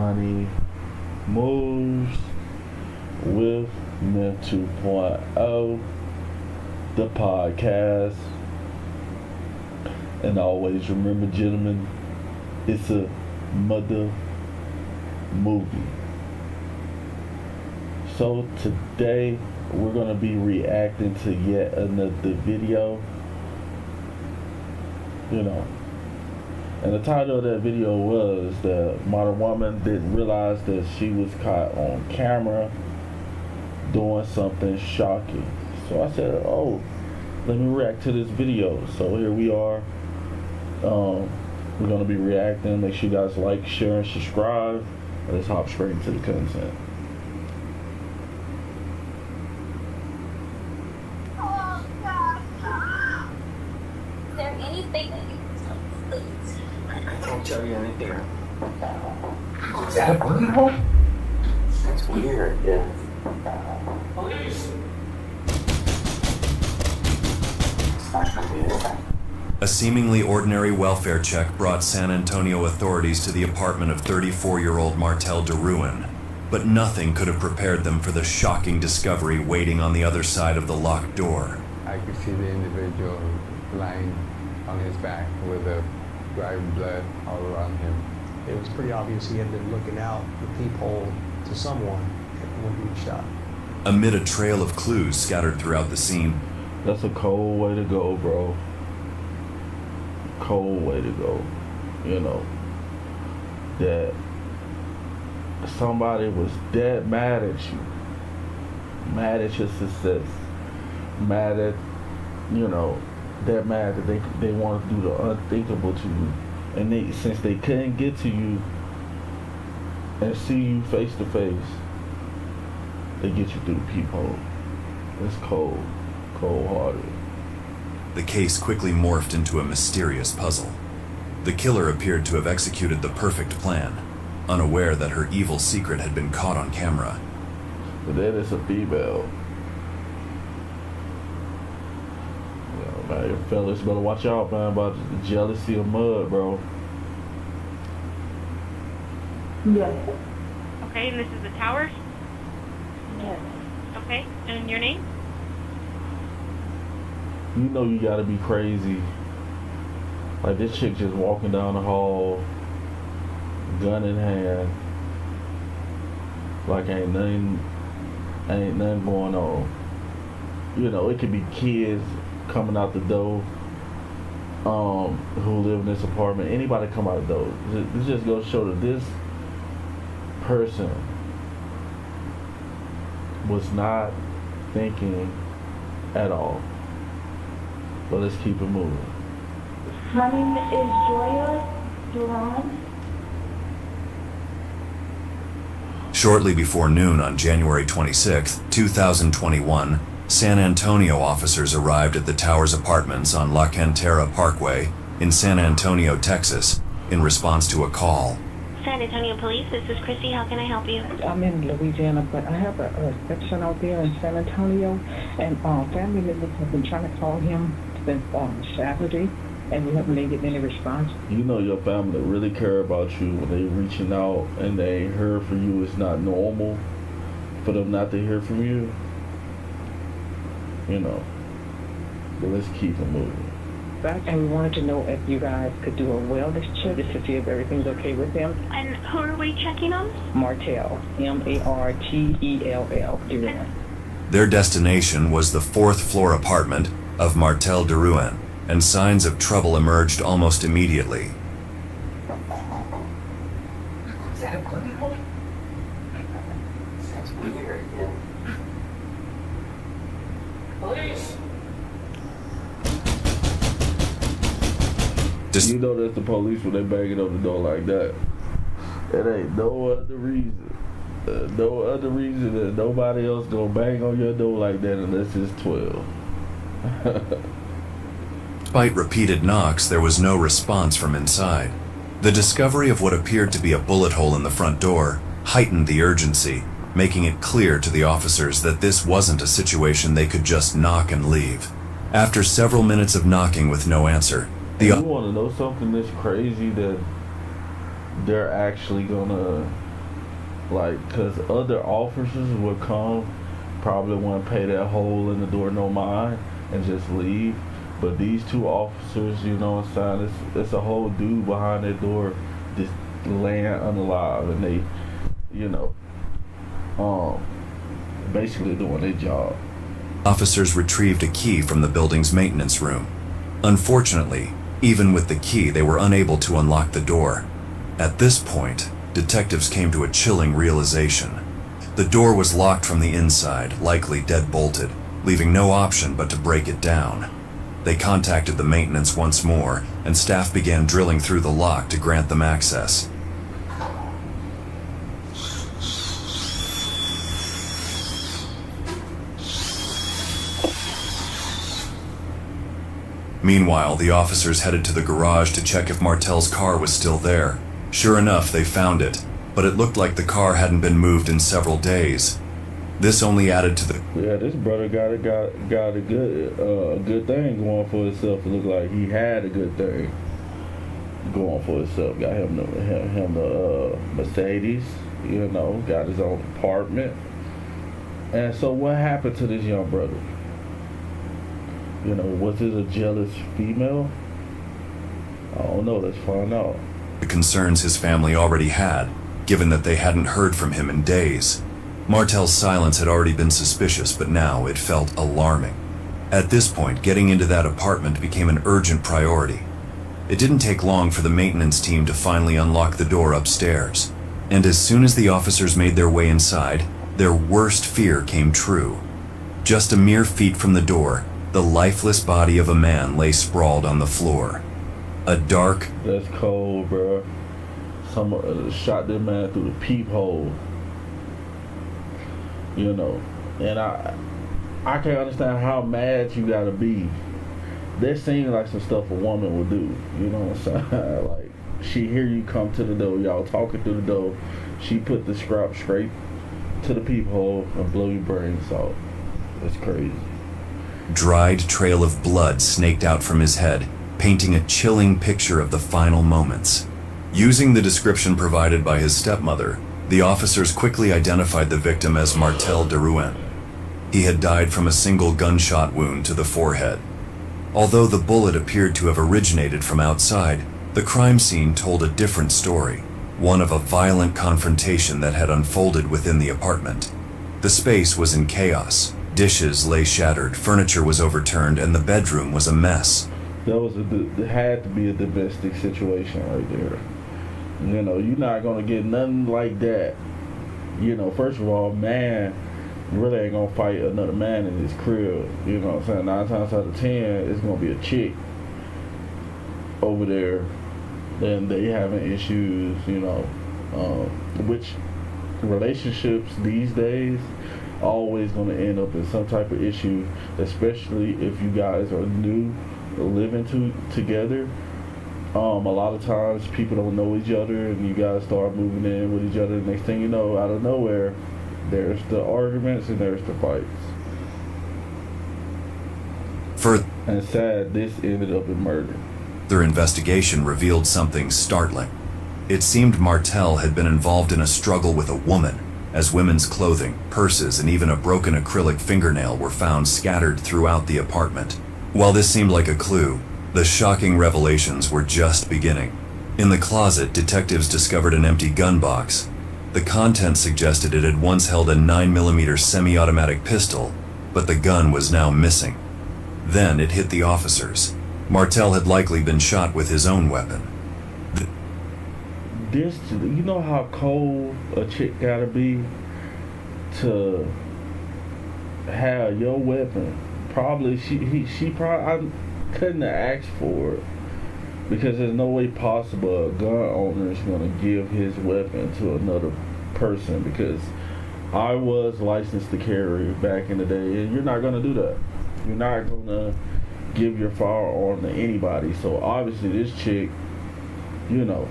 Money Moves with Men 2.0, the podcast. And always remember, gentlemen, it's a mother movie. So today we're going to be reacting to yet another video. And the title of that video was the modern woman didn't realize that she was caught on camera doing something shocking. So I said, oh, let me react to this video. So here we are. We're going to be reacting. Make sure you guys like, share, and subscribe. Let's hop straight into the content. Oh, God. Is there anything that you can tell me, please? I can't tell you anything. Is that a bullet hole? That's weird, yeah. Police! It's not gonna be it. A seemingly ordinary welfare check brought San Antonio authorities to the apartment of 34-year-old Martel DeRuin, but nothing could have prepared them for the shocking discovery waiting on the other side of the locked door. I could see the individual lying on his back with the dry blood all around him. It was pretty obvious he had been looking out the peephole to someone when he was shot. Amid a trail of clues scattered throughout the scene, That's a cold way to go, bro. Cold way to go. That somebody was dead mad at you, mad at your success, mad at, that mad that they want to do the unthinkable to you, and since they couldn't get to you and see you face to face, they get you through the peephole. It's cold-hearted. the case quickly morphed into a mysterious puzzle. The killer appeared to have executed the perfect plan, unaware that her evil secret had been caught on camera. But then it's a female. Man, fellas better watch out, man, about the jealousy of mud, bro. Yes. Okay, and this is the Towers? Yes. Okay, and your name? You know you gotta be crazy. Like this chick just walking down the hall, gun in hand, like ain't nothing going on. It could be kids coming out the door, who live in this apartment. Anybody come out the door. This just goes to show that this person was not thinking at all. But let's keep it moving. My name is Joya Duran. Shortly before noon on January 26, 2021, San Antonio officers arrived at the Towers Apartments on La Cantera Parkway in San Antonio, Texas, in response to a call. San Antonio Police, this is Christy. How can I help you? I'm in Louisiana, but I have a section out there in San Antonio, and family members have been trying to call him since Saturday, and we haven't been getting any response. Your family really care about you when they reaching out and they ain't heard from you. It's not normal for them not to hear from you. But let's keep it moving. And we wanted to know if you guys could do a wellness check just to see if everything's okay with him. And who are we checking on? Martel, Martell. Their destination was the 4th floor apartment of Martel DeRuin, and signs of trouble emerged almost immediately. Is that a bullet hole? That's weird, yeah. Police! You know that's the police when they banging on the door like that. It ain't no other reason. No other reason that nobody else gonna bang on your door like that unless it's 12. Despite repeated knocks, there was no response from inside. The discovery of what appeared to be a bullet hole in the front door heightened the urgency, making it clear to the officers that this wasn't a situation they could just knock and leave. After several minutes of knocking with no answer, you want to know something that's crazy? That they're actually gonna Like, because other officers would come, probably wouldn't pay that hole in the door no mind and just leave. But these two officers, you know what I'm saying, it's a whole dude behind that door just laying unalive, and they, you know, basically doing their job. Officers retrieved a key from the building's maintenance room. Unfortunately, even with the key, they were unable to unlock the door. At this point, detectives came to a chilling realization. The door was locked from the inside, likely dead-bolted, leaving no option but to break it down. They contacted the maintenance once more, and staff began drilling through the lock to grant them access. Meanwhile, the officers headed to the garage to check if Martel's car was still there. Sure enough, they found it, but it looked like the car hadn't been moved in several days. This only added to the... Yeah, this brother got a good thing going for himself. It looked like he had a good thing going for himself. Got him the Mercedes, you know, got his own apartment. And so what happened to this young brother? You know, was it a jealous female? I don't know, let's find out. The concerns his family already had, given that they hadn't heard from him in days. Martel's silence had already been suspicious, but now it felt alarming. At this point, getting into that apartment became an urgent priority. It didn't take long for the maintenance team to finally unlock the door upstairs. And as soon as the officers made their way inside, their worst fear came true. Just a mere feet from the door, the lifeless body of a man lay sprawled on the floor. A dark... That's cold, bro. Someone shot that man through the peephole. You know, and I can't understand how mad you gotta be. That seems like some stuff a woman would do. You know what I'm saying? Like, she hear you come to the door, y'all talking through the door. She put the scrap straight to the peephole and blow your brains out. That's crazy. Dried trail of blood snaked out from his head, painting a chilling picture of the final moments. Using the description provided by his stepmother, the officers quickly identified the victim as Martel Deruin. He had died from a single gunshot wound to the forehead. Although the bullet appeared to have originated from outside, the crime scene told a different story, one of a violent confrontation that had unfolded within the apartment. The space was in chaos. Dishes lay shattered, furniture was overturned, and the bedroom was a mess. There had to be a domestic situation right there. You know, you're not gonna get nothing like that. You know, first of all, man really ain't gonna fight another man in his crib. You know what I'm saying? 9 times out of 10, it's gonna be a chick over there, and they having issues. You know, which relationships these days always gonna end up in some type of issue, especially if you guys are new, living together. A lot of times people don't know each other, and you guys start moving in with each other. Next thing you know, out of nowhere, there's the arguments and there's the fights. And sad, this ended up in murder. Their investigation revealed something startling. It seemed Martel had been involved in a struggle with a woman, as women's clothing, purses, and even a broken acrylic fingernail were found scattered throughout the apartment. While this seemed like a clue, the shocking revelations were just beginning. In the closet, detectives discovered an empty gun box. The contents suggested it had once held a 9mm semi-automatic pistol, but the gun was now missing. Then it hit the officers. Martel had likely been shot with his own weapon. You know how cold a chick gotta be to have your weapon? Probably she probably I couldn't have asked for it, because there's no way possible a gun owner is gonna give his weapon to another person, because I was licensed to carry back in the day, and you're not gonna do that. You're not gonna give your firearm to anybody. So obviously this chick, you know,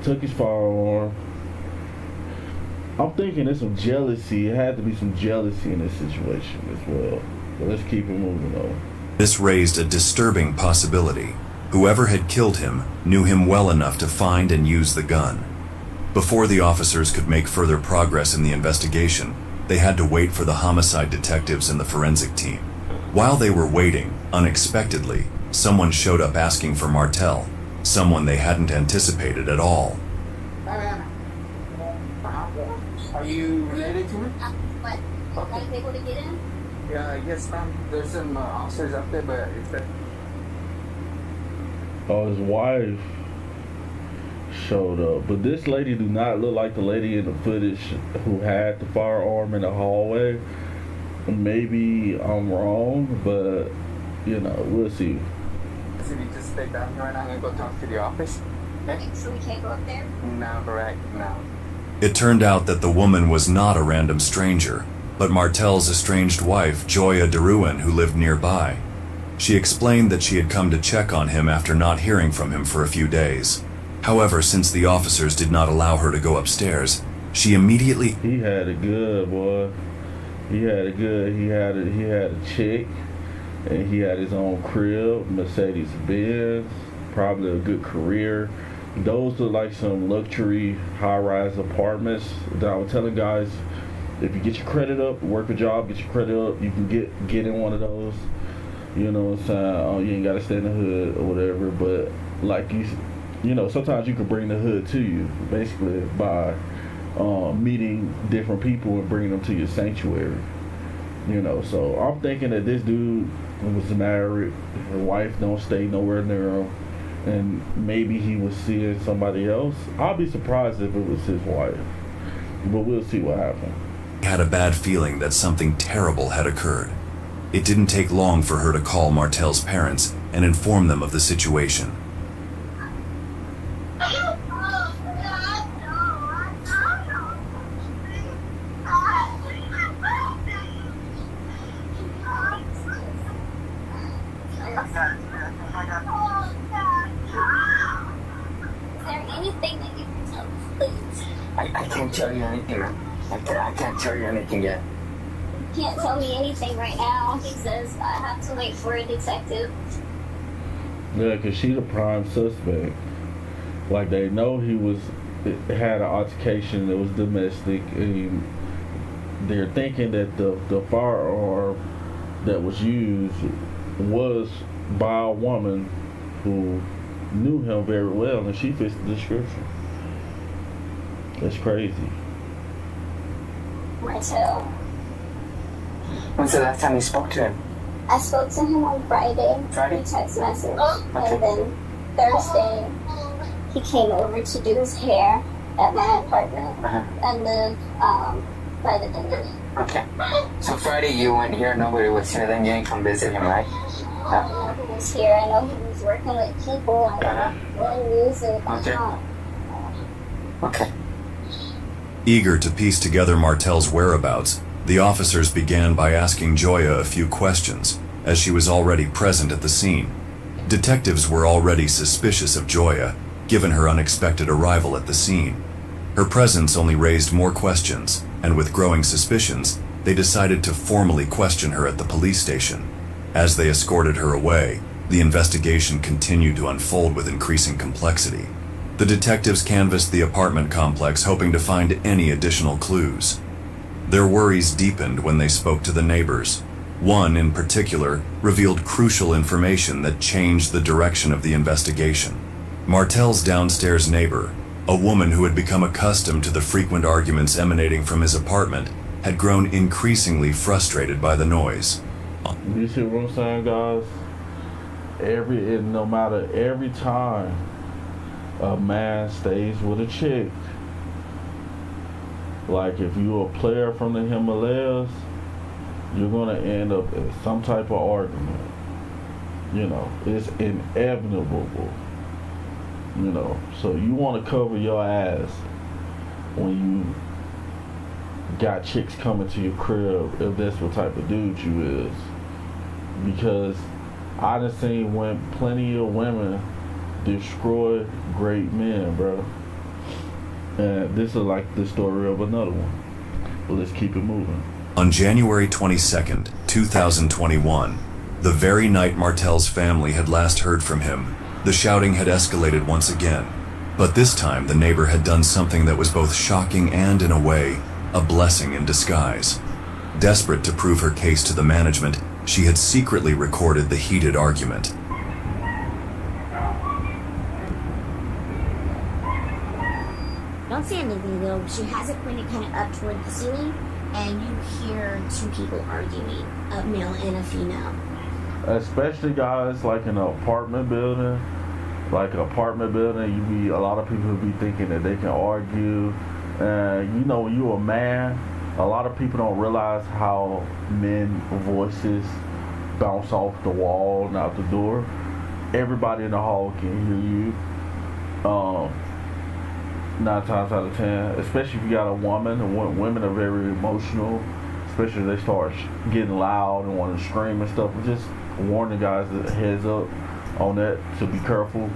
took his firearm. I'm thinking there's some jealousy. It had to be some jealousy in this situation as well. But let's keep it moving on. This raised a disturbing possibility. Whoever had killed him knew him well enough to find and use the gun. Before the officers could make further progress in the investigation, they had to wait for the homicide detectives and the forensic team. While they were waiting, unexpectedly, someone showed up asking for Martel, someone they hadn't anticipated at all. Are you related to me? What? Are you able to get in? Yeah, yes, ma'am. There's some officers up there, but it's that. Oh, his wife showed up. But this lady do not look like the lady in the footage who had the firearm in the hallway. Maybe I'm wrong, but, you know, we'll see. So you just stay down here and I'm going to go talk to the office? Okay? So we can't go up there? No, correct, no. It turned out that the woman was not a random stranger, but Martel's estranged wife, Joya DeRuin, who lived nearby. She explained that she had come to check on him after not hearing from him for a few days. However, since the officers did not allow her to go upstairs, she immediately... He had it good, boy. He had it good. He had a chick, and he had his own crib, Mercedes-Benz, probably a good career. Those are like some luxury high-rise apartments that I was telling guys, if you get your credit up, work a job, get your credit up, you can get in one of those. You know what I'm saying? Oh, you ain't got to stay in the hood or whatever, but like you know, sometimes you can bring the hood to you, basically, by meeting different people and bringing them to your sanctuary. You know, so I'm thinking that this dude was married, his wife don't stay nowhere near him, and maybe he was seeing somebody else. I'll be surprised if it was his wife, but we'll see what happens. Had a bad feeling that something terrible had occurred. It didn't take long for her to call Martel's parents and inform them of the situation. I can't tell you anything, man. I can't tell you anything yet. He can't tell me anything right now. He says I have to wait for a detective. Yeah, because she's a prime suspect. Like, they know he had an altercation that was domestic, and they're thinking that the firearm that was used was by a woman who knew him very well, and she fits the description. That's crazy. Martel. When's the last time you spoke to him? I spoke to him on Friday. Friday? Through text message. Okay. And then Thursday, he came over to do his hair at my apartment. And live by the dentist. Okay. So Friday you went here, nobody was here, then you didn't come visit him, right? I know he was here. I know he was working with people and doing music. Okay. Okay. Eager to piece together Martel's whereabouts, the officers began by asking Joya a few questions, as she was already present at the scene. Detectives were already suspicious of Joya, given her unexpected arrival at the scene. Her presence only raised more questions, and with growing suspicions, they decided to formally question her at the police station. As they escorted her away, the investigation continued to unfold with increasing complexity. The detectives canvassed the apartment complex, hoping to find any additional clues. Their worries deepened when they spoke to the neighbors. One, in particular, revealed crucial information that changed the direction of the investigation. Martel's downstairs neighbor, a woman who had become accustomed to the frequent arguments emanating from his apartment, had grown increasingly frustrated by the noise. You see what I'm saying, guys? No matter every time a man stays with a chick, like if you're a player from the Himalayas, you're gonna end up in some type of argument. You know, it's inevitable. You know, so you want to cover your ass when you got chicks coming to your crib, if that's what type of dude you is. Because I done seen plenty of women destroy great men, bro. And this is like the story of another one. But let's keep it moving. On January 22nd, 2021, the very night Martel's family had last heard from him, the shouting had escalated once again. But this time, the neighbor had done something that was both shocking and, in a way, a blessing in disguise. Desperate to prove her case to the management, she had secretly recorded the heated argument. Don't see anything though. She has it pointed kind of up toward the ceiling, and you hear two people arguing, a male and a female. Especially guys like in an apartment building. Like an apartment building, a lot of people be thinking that they can argue. And you know, when you're a man, a lot of people don't realize how men voices bounce off the wall and out the door. Everybody in the hall can hear you. 9 times out of 10, especially if you got a woman. And women are very emotional, especially if they start getting loud and want to scream and stuff. Just warn the guys a heads up on that to be careful.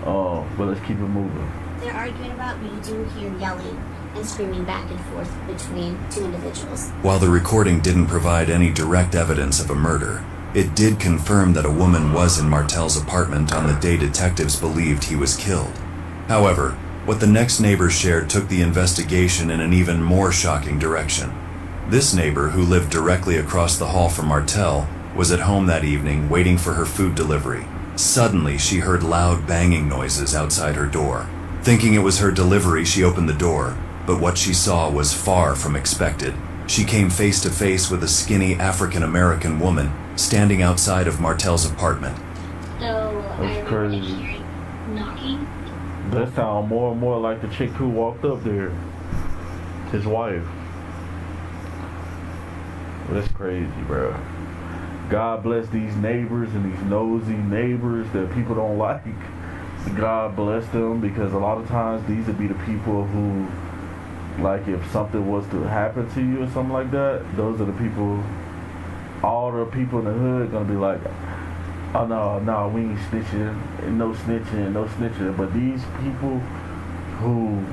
But let's keep it moving. They're arguing about, but you do hear yelling and screaming back and forth between two individuals. While the recording didn't provide any direct evidence of a murder, it did confirm that a woman was in Martel's apartment on the day detectives believed he was killed. However, what the next neighbor shared took the investigation in an even more shocking direction. This neighbor, who lived directly across the hall from Martel, was at home that evening waiting for her food delivery. Suddenly, she heard loud banging noises outside her door. Thinking it was her delivery, she opened the door, but what she saw was far from expected. She came face to face with a skinny African-American woman standing outside of Martel's apartment. So That's crazy. hearing knocking. That sounds more and more like the chick who walked up there. His wife. That's crazy, bro. God bless these neighbors and these nosy neighbors that people don't like. God bless them, because a lot of times these would be the people who, like, if something was to happen to you or something like that, those are the people, all the people in the hood gonna be like, oh no, we ain't snitching, no snitching, no snitching. But these people who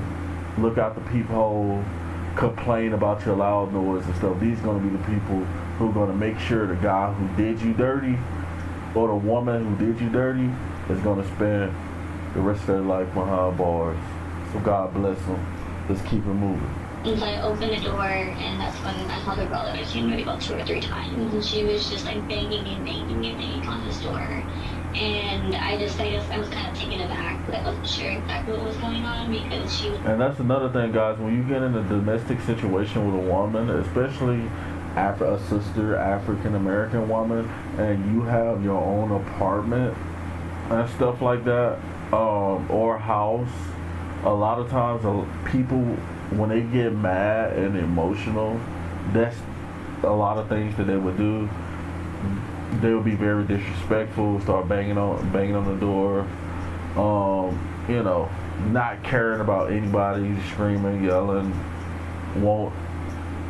look out the peephole, complain about your loud noise and stuff, these gonna be the people who are gonna make sure the guy who did you dirty or the woman who did you dirty is gonna spend the rest of their life behind bars. So God bless them. Let's keep it moving. And so I opened the door, and that's when my mother brother came maybe about 2 or 3 times, and she was just like banging on this door. And I guess I was kind of taken aback, but I wasn't sure exactly what was going on, because she was... And that's another thing, guys, when you get in a domestic situation with a woman, especially after a sister African American woman, and you have your own apartment and stuff like that, or house, a lot of times people, when they get mad and emotional, that's a lot of things that they would do. They would be very disrespectful, start banging on the door, you know, not caring about anybody, screaming, yelling, won't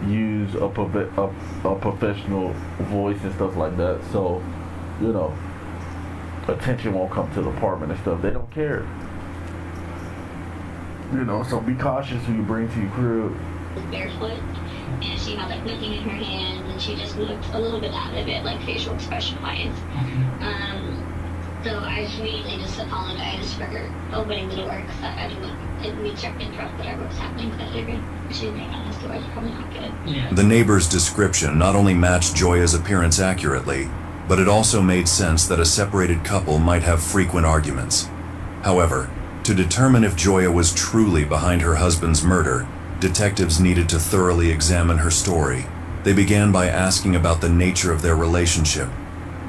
use a professional voice and stuff like that. So, you know, attention won't come to the apartment and stuff. They don't care. You know, so be cautious who you bring to your crib. Barefoot, and she had like nothing in her hands, and she just looked a little bit out of it, like facial expression wise. So I immediately just apologized for her opening the door, because I didn't mean to interrupt whatever was happening, because I figured if she didn't on this door, it's probably not good. Yeah. The neighbor's description not only matched Joya's appearance accurately, but it also made sense that a separated couple might have frequent arguments. However, to determine if Joya was truly behind her husband's murder, detectives needed to thoroughly examine her story. They began by asking about the nature of their relationship.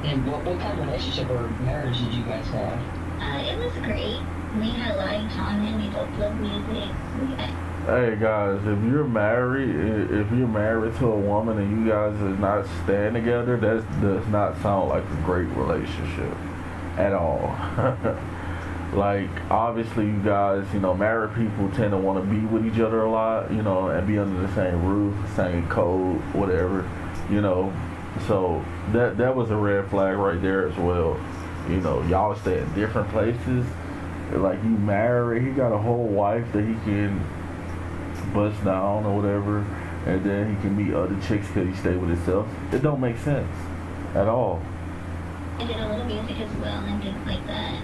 And what kind of relationship or marriage did you guys have? It was great. We had a lot in common. We both loved music. Hey guys, if you're married to a woman and you guys are not staying together, that does not sound like a great relationship at all. Like, obviously you guys, you know, married people tend to want to be with each other a lot, you know, and be under the same roof, same code, whatever, you know. So that was a red flag right there as well. You know, y'all stay in different places. Like, you married, he got a whole wife that he can bust down or whatever, and then he can meet other chicks because he stay with himself. It don't make sense at all. I did a little music as well and things like that.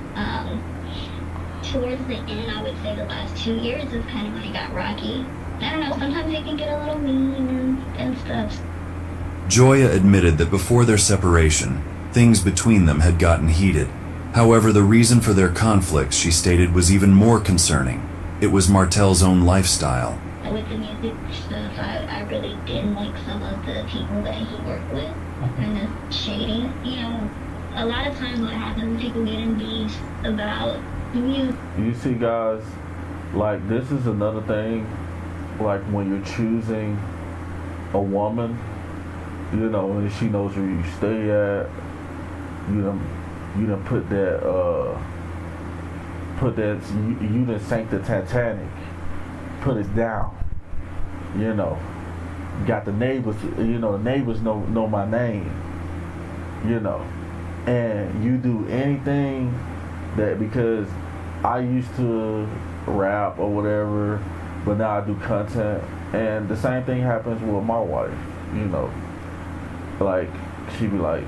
towards the end, I would say the last 2 years is kind of when it got rocky. I don't know, sometimes it can get a little mean and stuff. Joya admitted that before their separation, things between them had gotten heated. However, the reason for their conflicts, she stated, was even more concerning. It was Martel's own lifestyle. With the music stuff, I really didn't like some of the people that he worked with. Kind of shady. You know, a lot of times what happens, people get in beefs about the music. You see, guys, like, this is another thing, like, when you're choosing a woman, you know, and she knows where you stay at, you done put that, you done sank the Titanic, put it down, you know, got the neighbors, you know, the neighbors know my name, you know, and you do anything that, because I used to rap or whatever, but now I do content, and the same thing happens with my wife, you know, like, she be like,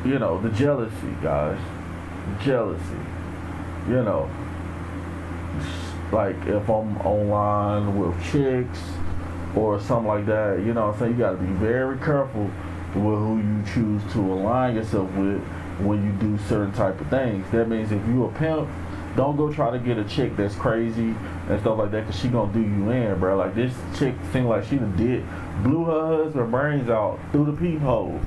you know, the jealousy, guys, jealousy, you know, like, if I'm online with chicks or something like that, you know what I'm saying, you gotta be very careful with who you choose to align yourself with when you do certain type of things. That means if you a pimp, don't go try to get a chick that's crazy and stuff like that, cause she gonna do you in, bro. Like, this chick seemed like she blew her husband's brains out through the peephole.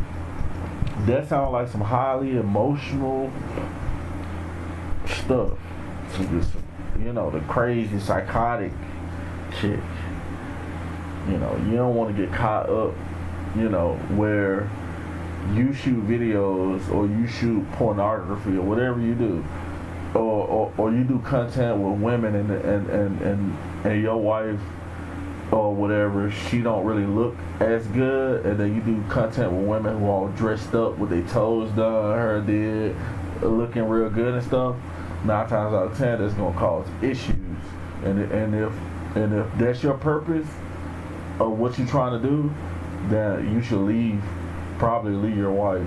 That sounds like some highly emotional stuff. So just, you know, the crazy, psychotic chick. You know, you don't want to get caught up, you know, where you shoot videos or you shoot pornography or whatever you do, or you do content with women and your wife or whatever, she don't really look as good, and then you do content with women who all dressed up with their toes done, hair did, looking real good and stuff. 9 times out of 10, that's gonna cause issues. And if that's your purpose of what you're trying to do, then you should probably leave your wife,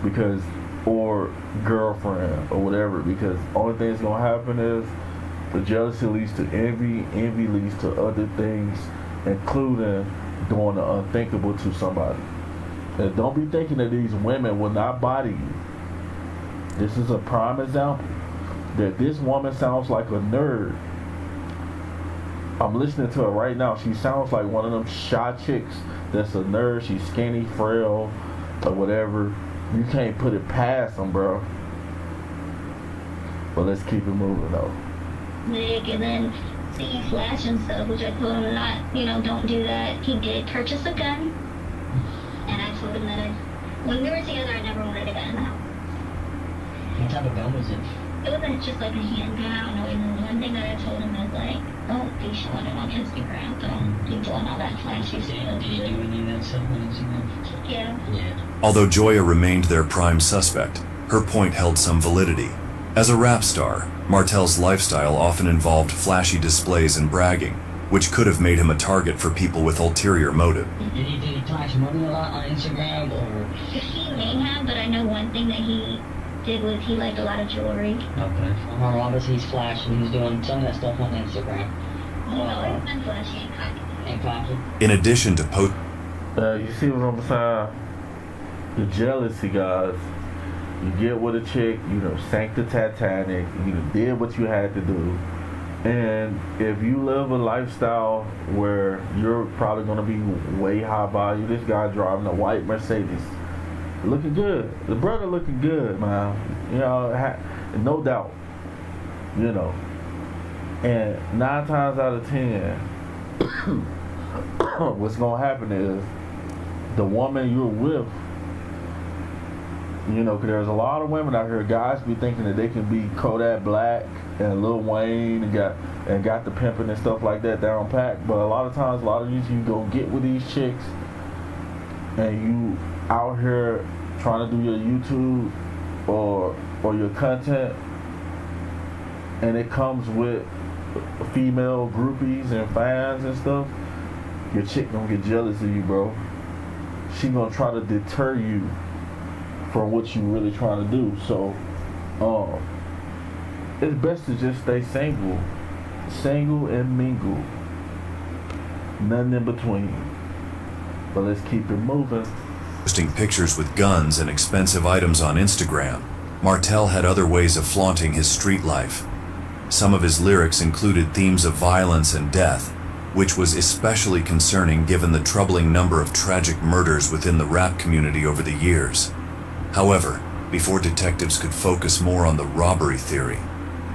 because, or girlfriend or whatever, because only thing that's gonna happen is the jealousy leads to envy leads to other things, including doing the unthinkable to somebody. And don't be thinking that these women will not body you. This is a prime example that this woman sounds like a nerd. I'm listening to her right now. She sounds like one of them shy chicks that's a nerd. She's skinny, frail, or whatever. You can't put it past them, bro. But let's keep it moving, though. And then see flash and stuff, which I told him not, you know, don't do that. He did purchase a gun, and I told him that when we were together, I never wanted a gun in the house. What type of gun was it? It wasn't just like a handgun, I don't know. And one thing that I told him was like, don't be showing it on Instagram. Don't be doing all that flashy stuff. Did you do any of that stuff on Instagram? Yeah. Although Joya remained their prime suspect, her point held some validity. As a rap star, Martel's lifestyle often involved flashy displays and bragging, which could have made him a target for people with ulterior motive. Did he flash money a lot on Instagram, or? He may have, but I know one thing that he did was he liked a lot of jewelry. Okay. Well, obviously he's flashing. He's doing some of that stuff on Instagram. No, it's been flashy and cocky. And cocky. In addition to You see what I'm saying? The jealousy, guys. You get with a chick, you know, sank the Titanic, you did what you had to do. And if you live a lifestyle where you're probably going to be way high value, this guy driving a white Mercedes, looking good. The brother looking good, man. You know, no doubt. You know. And 9 times out of 10, what's going to happen is the woman you're with, you know, because there's a lot of women out here, guys be thinking that they can be Kodak Black and Lil Wayne and got the pimping and stuff like that down pat. But a lot of times, a lot of these, you go get with these chicks and you out here trying to do your YouTube or your content, and it comes with female groupies and fans and stuff, your chick gonna get jealous of you, bro. She gonna try to deter you from what you really trying to do. So it's best to just stay single. Single and mingle. Nothing in between. But let's keep it moving. Posting pictures with guns and expensive items on Instagram, Martel had other ways of flaunting his street life. Some of his lyrics included themes of violence and death, which was especially concerning given the troubling number of tragic murders within the rap community over the years. However, before detectives could focus more on the robbery theory,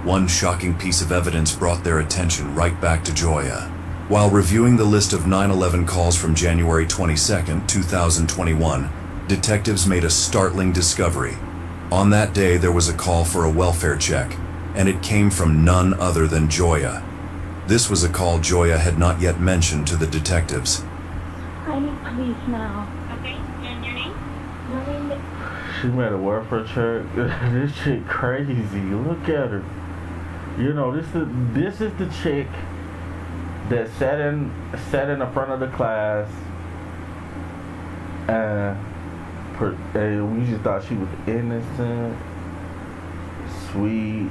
one shocking piece of evidence brought their attention right back to Joya. While reviewing the list of 9/11 calls from January 22, 2021, detectives made a startling discovery. On that day, there was a call for a welfare check, and it came from none other than Joya. This was a call Joya had not yet mentioned to the detectives. I need police now. Okay, and your name? My name is... She made a welfare check. This chick crazy. Look at her. You know, this is the chick that sat in the front of the class and we just thought she was innocent, sweet,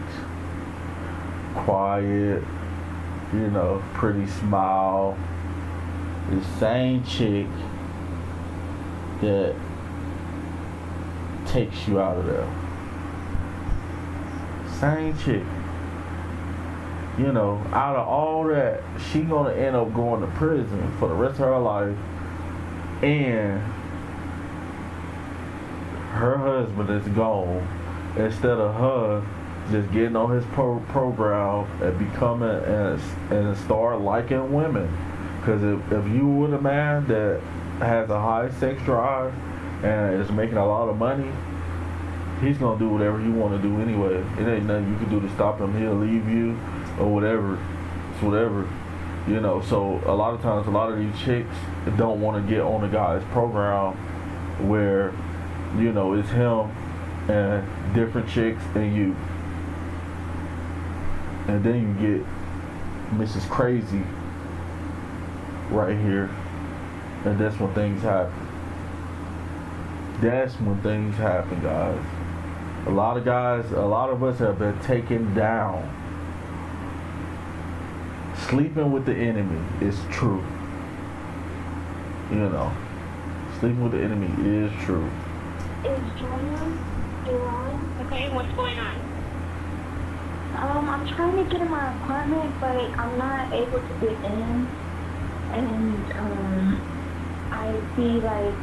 quiet, you know, pretty smile. The same chick that takes you out of there. Same chick. You know, out of all that, she gonna end up going to prison for the rest of her life, and her husband is gone. Instead of her just getting on his program and becoming and start liking women, because if you with a man that has a high sex drive and is making a lot of money, he's gonna do whatever he want to do anyway. It ain't nothing you can do to stop him. He'll leave you or whatever. It's whatever, you know. So a lot of times, a lot of these chicks don't want to get on the guy's program where, you know, it's him and different chicks and you, and then you get Mrs. Crazy right here, and that's when things happen. That's when things happen, guys. A lot of us have been taken down. Sleeping with the enemy is true. You know, sleeping with the enemy is true. Is Joya Duran? Okay, what's going on? I'm trying to get in my apartment, but I'm not able to get in. And, I feel like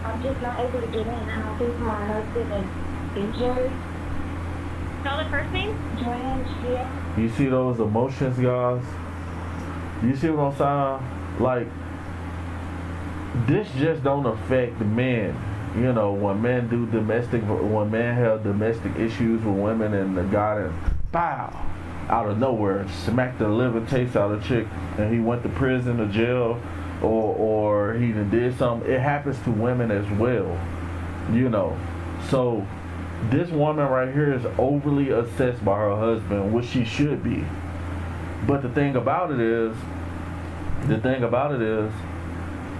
I'm just not able to get in. I think my husband is injured. Spell the first name? Joanne, yeah. You see those emotions, guys? You see what I'm saying? Like, this just don't affect the men. You know, when men have domestic issues with women and the guy that, bow, out of nowhere, smacked the living taste out of a chick and he went to prison or jail or he did something, it happens to women as well. You know, so this woman right here is overly obsessed by her husband, which she should be. But the thing about it is,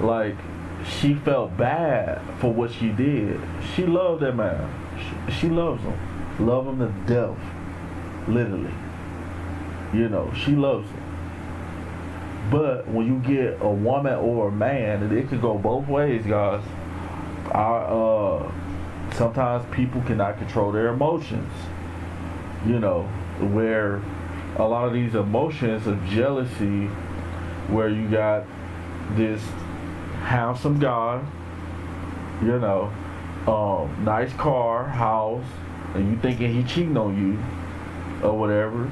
like, she felt bad for what she did. She loved that man. She loves him. Love him to death. Literally. You know, she loves him. But when you get a woman or a man, it could go both ways, guys. Sometimes people cannot control their emotions. You know, where a lot of these emotions of jealousy, where you got this handsome guy, you know, nice car, house, and you thinking he cheating on you or whatever,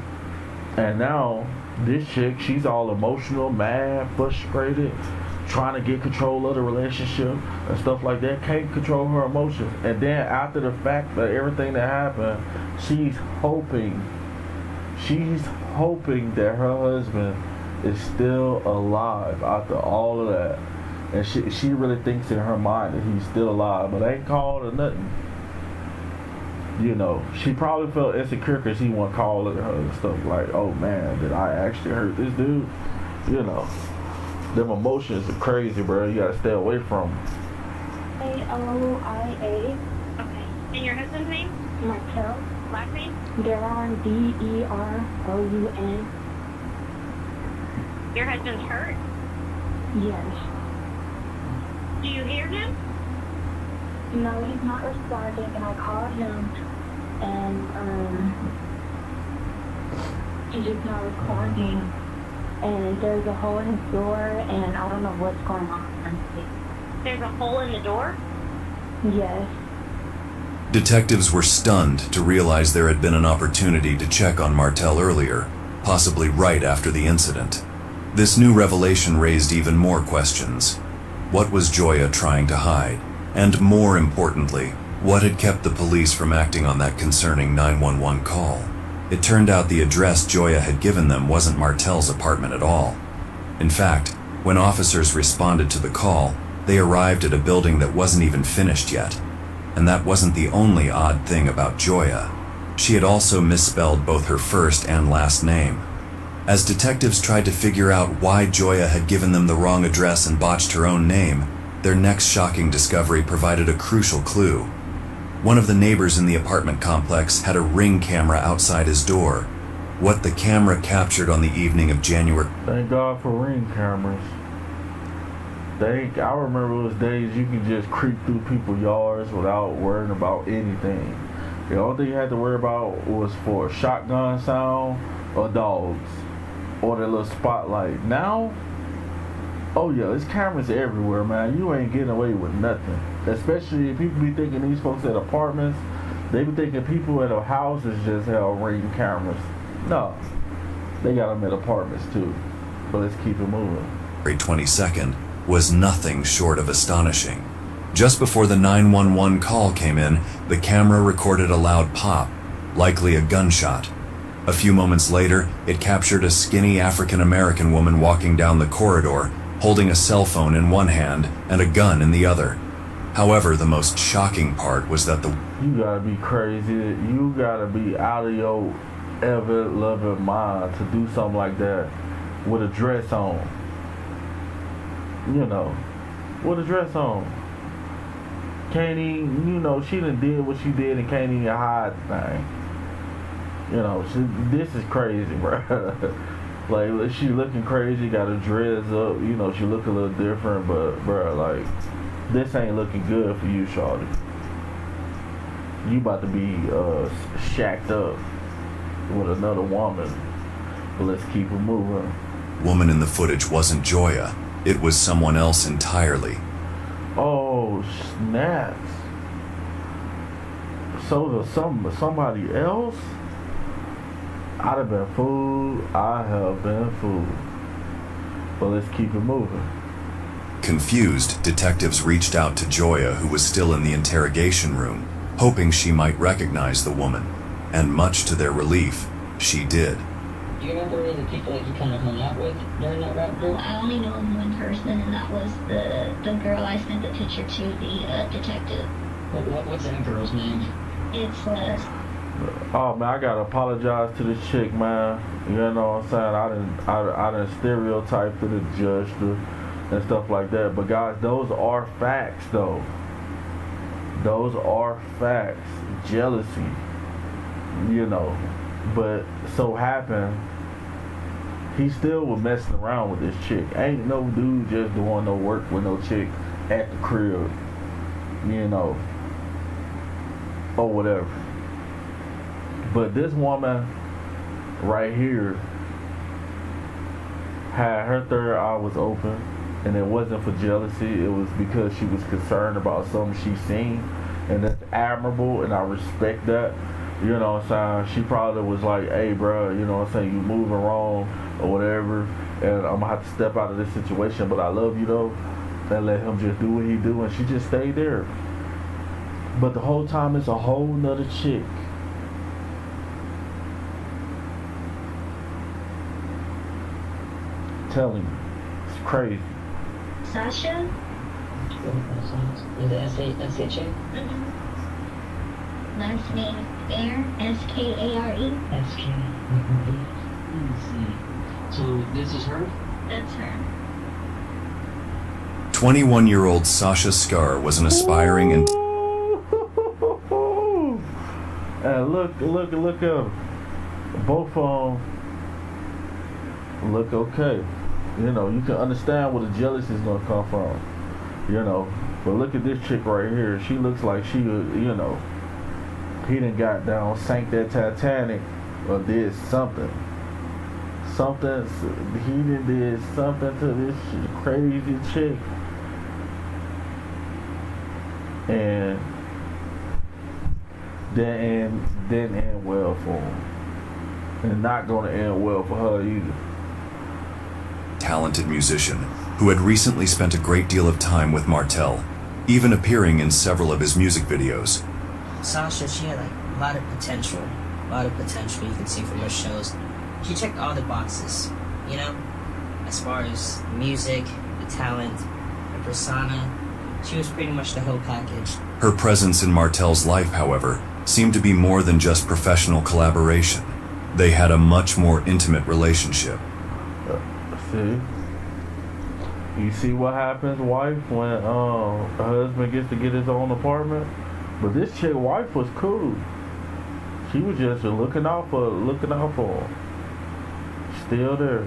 and now this chick, she's all emotional, mad, frustrated, trying to get control of the relationship and stuff like that, can't control her emotions, and then after the fact that everything that happened, she's hoping that her husband is still alive after all of that. And she really thinks in her mind that he's still alive, but ain't called or nothing. You know, she probably felt insecure because he wasn't calling her and stuff like, oh man, did I actually hurt this dude? You know, them emotions are crazy, bro. You gotta stay away from them. A-O-I-A. Okay. And your husband's name? Martel. Last name? Deron, Deron. Your husband's hurt? Yes. Do you hear him? No, he's not responding, and I called him, and he's just not responding. And there's a hole in his door, and I don't know what's going on. There's a hole in the door? Yes. Detectives were stunned to realize there had been an opportunity to check on Martel earlier, possibly right after the incident. This new revelation raised even more questions. What was Joya trying to hide? And more importantly, what had kept the police from acting on that concerning 911 call? It turned out the address Joya had given them wasn't Martel's apartment at all. In fact, when officers responded to the call, they arrived at a building that wasn't even finished yet. And that wasn't the only odd thing about Joya. She had also misspelled both her first and last name. As detectives tried to figure out why Joya had given them the wrong address and botched her own name, their next shocking discovery provided a crucial clue. One of the neighbors in the apartment complex had a Ring camera outside his door. What the camera captured on the evening of January... Thank God for Ring cameras. I remember those days you could just creep through people's yards without worrying about anything. The only thing you had to worry about was for a shotgun sound or dogs or that little spotlight. Now, oh yeah, there's cameras everywhere, man. You ain't getting away with nothing. Especially if people be thinking these folks at apartments, they be thinking people at a house is just held Ring cameras. No, they got them at apartments too. But let's keep it moving. February 22nd was nothing short of astonishing. Just before the 911 call came in, the camera recorded a loud pop, likely a gunshot. A few moments later, it captured a skinny African-American woman walking down the corridor, holding a cell phone in one hand and a gun in the other. However, the most shocking part was that You gotta be crazy. You gotta be out of your ever-loving mind to do something like that with a dress on. You know, with a dress on. Can't even, she done did what she did and can't even hide the thing. This is crazy, bro. Like, she looking crazy, got her dress up, she look a little different, but, bro, like, this ain't looking good for you, shawty. You about to be shacked up with another woman. But let's keep it moving. woman in the footage wasn't Joya. It was someone else entirely. Oh, snaps. So there's somebody else? I'd have been fooled. I have been fooled. But let's keep it moving. Confused, detectives reached out to Joya, who was still in the interrogation room, hoping she might recognize the woman. And much to their relief, she did. Do you remember any of the people that you kind of hung out with during that rap group? I only know one person, and that was the girl I sent the picture to, the detective. What's that girl's name? It's Oh man, I gotta apologize to this chick, man. You know what I'm saying? I didn't stereotype to the judge and stuff like that. But guys, those are facts, though. Those are facts. Jealousy, But so happened, he still was messing around with this chick. Ain't no dude just doing no work with no chick at the crib, or whatever. But this woman right here had her third eye was open, and it wasn't for jealousy. It was because she was concerned about something she seen, and that's admirable, and I respect that. You know what I'm saying? She probably was like, hey, bro, you know what I'm saying? You moving wrong or whatever, and I'm going to have to step out of this situation, but I love you, though, and let him just do what he do, and she just stayed there. But the whole time, it's a whole nother chick. Telling you, it's crazy. Sasha? Is it S-H-A? Mm-hmm. Last name Skare, S-K-A-R-E. S-K-A-R-E. Let's see. So this is her? That's her. 21-year-old Sasha Skar was an aspiring and... And look at them. Both of them look okay. You know, you can understand where the jealousy is gonna come from. You know, but look at this chick right here. She looks like she, you know, he done got down, sank that Titanic, or did something. He done did something to this crazy chick. And didn't end well for him. And not gonna end well for her either. Talented musician who had recently spent a great deal of time with Martel, even appearing in several of his music videos. Sasha, she had like a lot of potential you can see from her shows. She checked all the boxes, you know, as far as music, the talent, the persona. She was pretty much the whole package. Her presence in Martel's life, however, seemed to be more than just professional collaboration. They had a much more intimate relationship. See? You see what happens, wife, when her husband gets to get his own apartment? But this chick wife was cool. She was just looking out for him. Still there.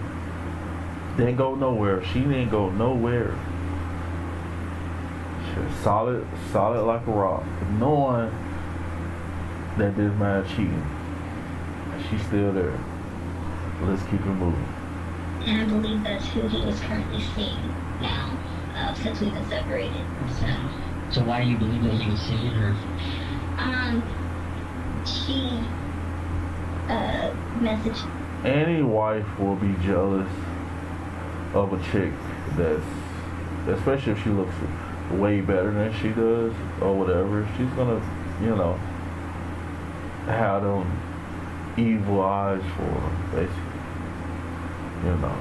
Didn't go nowhere. She didn't go nowhere. She was solid like a rock. Knowing that this man cheating. She's still there. Let's keep it moving. And I believe that's who he was currently seeing now, since we've been separated. So why do you believe that he was seeing her? She messaged. Any wife will be jealous of a chick that's, especially if she looks way better than she does or whatever. She's gonna, you know, have them evil eyes for her, basically. You know.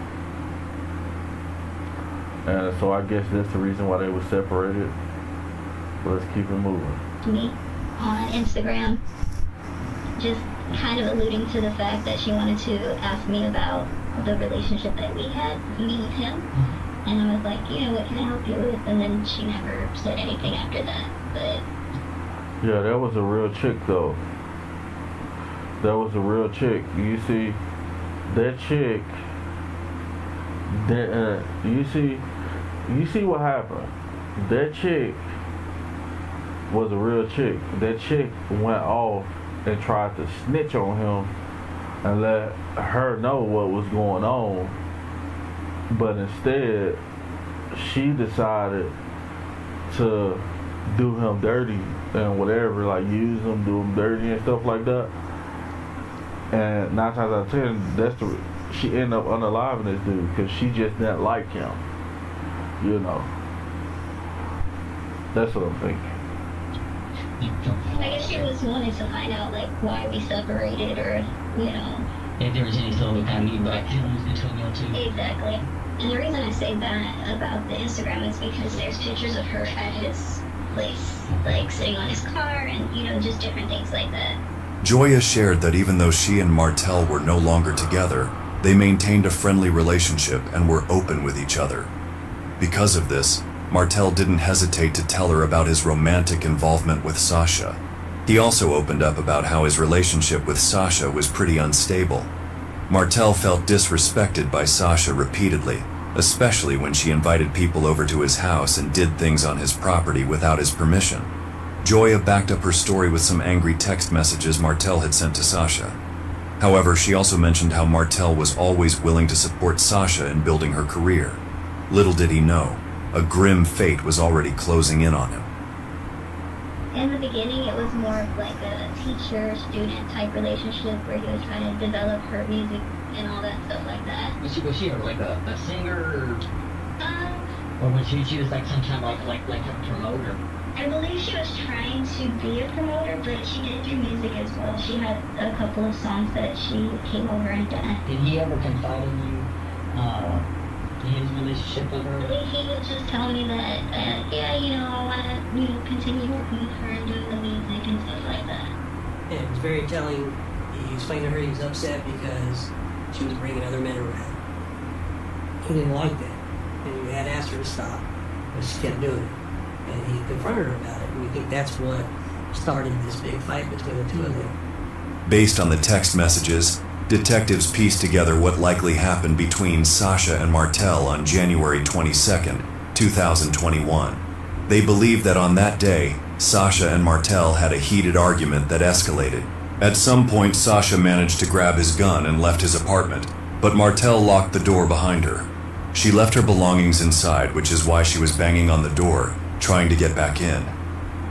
And so I guess that's the reason why they were separated. But let's keep it moving. Me on Instagram, just kind of alluding to the fact that she wanted to ask me about the relationship that we had, me with him. And I was like, you know, what can I help you with? And then she never said anything after that. But yeah, that was a real chick though. That was a real chick. You see, that chick. That you see what happened. That chick was a real chick. That chick went off and tried to snitch on him and let her know what was going on. But instead, she decided to do him dirty and whatever, like use him, do him dirty and stuff like that. And 9 times out of 10, she ended up unaliving this dude because she just didn't like him. You know. That's what I'm thinking. I guess she was wanting to find out, like, why we separated or, you know. If there was any sort of kind of back feelings between you two. Exactly. And the reason I say that about the Instagram is because there's pictures of her at his place, like sitting on his car and, you know, just different things like that. Joya shared that even though she and Martel were no longer together, they maintained a friendly relationship and were open with each other. Because of this, Martel didn't hesitate to tell her about his romantic involvement with Sasha. He also opened up about how his relationship with Sasha was pretty unstable. Martel felt disrespected by Sasha repeatedly, especially when she invited people over to his house and did things on his property without his permission. Joya backed up her story with some angry text messages Martel had sent to Sasha. However, she also mentioned how Martel was always willing to support Sasha in building her career. Little did he know, a grim fate was already closing in on him. In the beginning, it was more of like a teacher-student type relationship where he was trying to develop her music and all that stuff like that. Was she like a singer or was she was like some kind of like a promoter? I believe she was trying to be a promoter, but she did do music as well. She had a couple of songs that she came over and done. Did he ever confide in you his relationship with her? He would just tell me that, yeah, you know, I want to, you know, continue working with her and doing the music and stuff like that. And it was very telling. He explained to her he was upset because she was bringing other men around. He didn't like that. And he had asked her to stop, but she kept doing it. And he confronted her about it. And we think that's what started this big fight between the two of them. Based on the text messages, detectives pieced together what likely happened between Sasha and Martel on January 22nd, 2021. They believe that on that day, Sasha and Martel had a heated argument that escalated. At some point, Sasha managed to grab his gun and left his apartment, but Martel locked the door behind her. She left her belongings inside, which is why she was banging on the door, trying to get back in.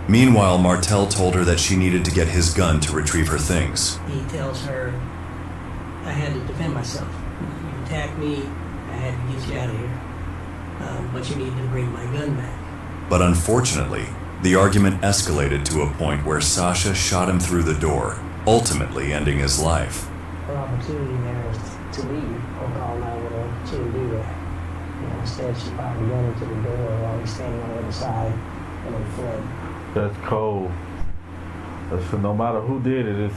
Meanwhile, Martel told her that she needed to get his gun to retrieve her things. He tells her, I had to defend myself. You attacked me, I had to get you out of here. But you need to bring my gun back. But unfortunately, the argument escalated to a point where Sasha shot him through the door, ultimately ending his life. Her opportunity there is to leave or call 911. She didn't do that. Instead, she fired the gun into the door while he's standing on the other side and then fled. That's cold. So no matter who did it,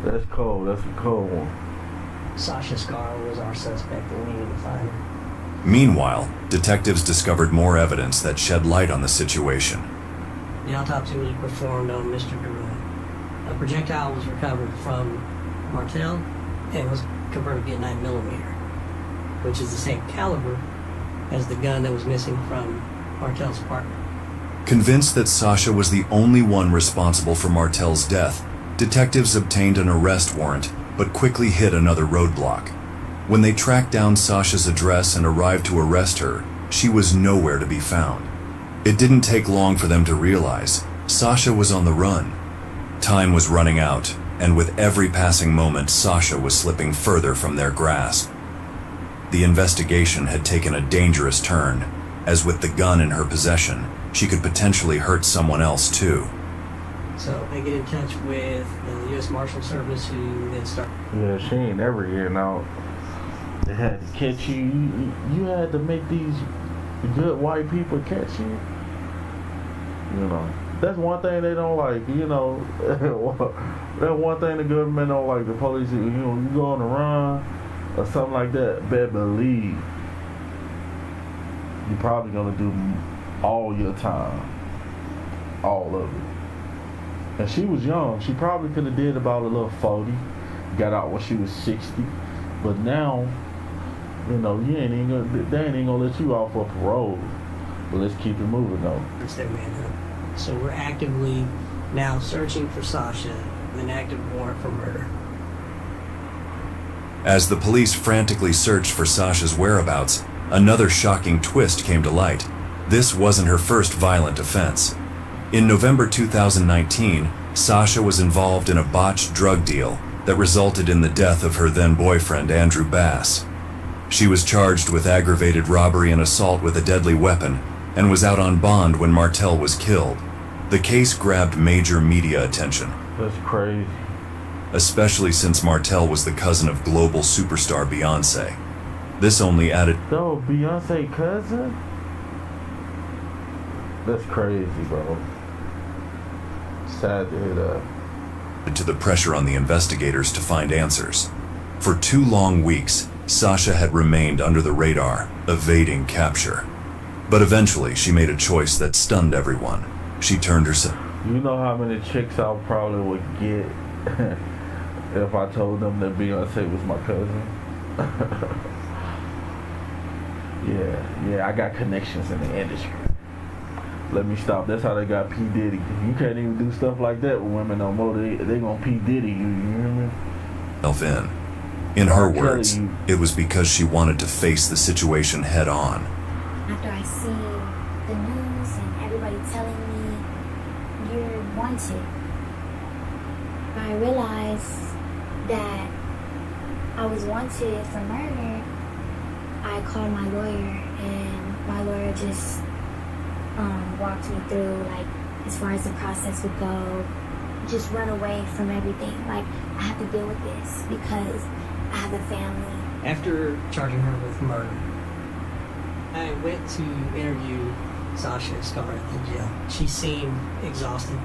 that's cold. That's a cold one. Sasha Scar was our suspect and we needed to find her. Meanwhile, detectives discovered more evidence that shed light on the situation. The autopsy was performed on Mr. Durant. A projectile was recovered from Martel and was converted to be a 9mm, which is the same caliber as the gun that was missing from Martel's apartment. Convinced that Sasha was the only one responsible for Martel's death, detectives obtained an arrest warrant, but quickly hit another roadblock. When they tracked down Sasha's address and arrived to arrest her, she was nowhere to be found. It didn't take long for them to realize Sasha was on the run. Time was running out, and with every passing moment, Sasha was slipping further from their grasp. The investigation had taken a dangerous turn, as with the gun in her possession, she could potentially hurt someone else too. So they get in touch with the U.S. Marshal Service, who then start. Yeah, she ain't ever getting out. They had to catch you. You had to make these good white people catch you. You know, that's one thing they don't like. You know, that's one thing the government don't like. The police, you know, you go on the run or something like that, better believe you're probably gonna do all your time, all of it. And she was young. She probably could have did about a little 40. Got out when she was 60. But now, you know, they ain't even gonna let you off for parole. But let's keep it moving though. So we're actively now searching for Sasha with an active warrant for murder. As the police frantically searched for Sasha's whereabouts, another shocking twist came to light. This wasn't her first violent offense. In November 2019, Sasha was involved in a botched drug deal that resulted in the death of her then-boyfriend, Andrew Bass. She was charged with aggravated robbery and assault with a deadly weapon and was out on bond when Martel was killed. The case grabbed major media attention. That's crazy. Especially since Martel was the cousin of global superstar Beyonce. This only added... No, Beyonce cousin? That's crazy, bro. Sad to hear that. To the pressure on the investigators to find answers. For 2 long weeks, Sasha had remained under the radar, evading capture. But eventually, she made a choice that stunned everyone. She turned herself. You know how many chicks I probably would get if I told them that Beyonce was my cousin? Yeah, I got connections in the industry. Let me stop. That's how they got P. Diddy. You can't even do stuff like that with women no more. They gonna P. Diddy you hear me? In her words, it was because she wanted to face the situation head on. After I see the news and everybody telling me you're wanted, I realized that I was wanted for murder. I called my lawyer and my lawyer just walked me through, like, as far as the process would go, just run away from everything. Like, I have to deal with this because I have a family. After charging her with murder, I went to interview Sasha Scar at the jail. She seemed exhausted.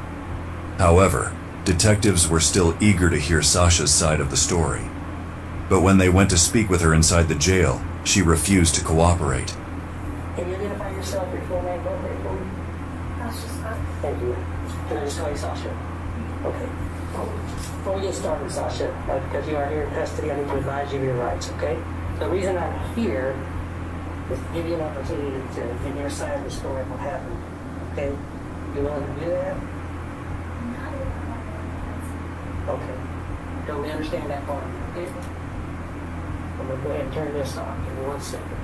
However, detectives were still eager to hear Sasha's side of the story. But when they went to speak with her inside the jail, she refused to cooperate. Can you identify yourself, your full name, birthday for me? Sasha Scott. Thank you. Can I just call you Sasha? Okay. before we get started, Sasha, because you are here in custody, I need to advise you of your rights, okay? The reason I'm here is to give you an opportunity to give your side of the story of what happened, okay? You willing to do that? Okay. Don't we understand that part, okay? I'm going to go ahead and turn this off. Give me 1 second.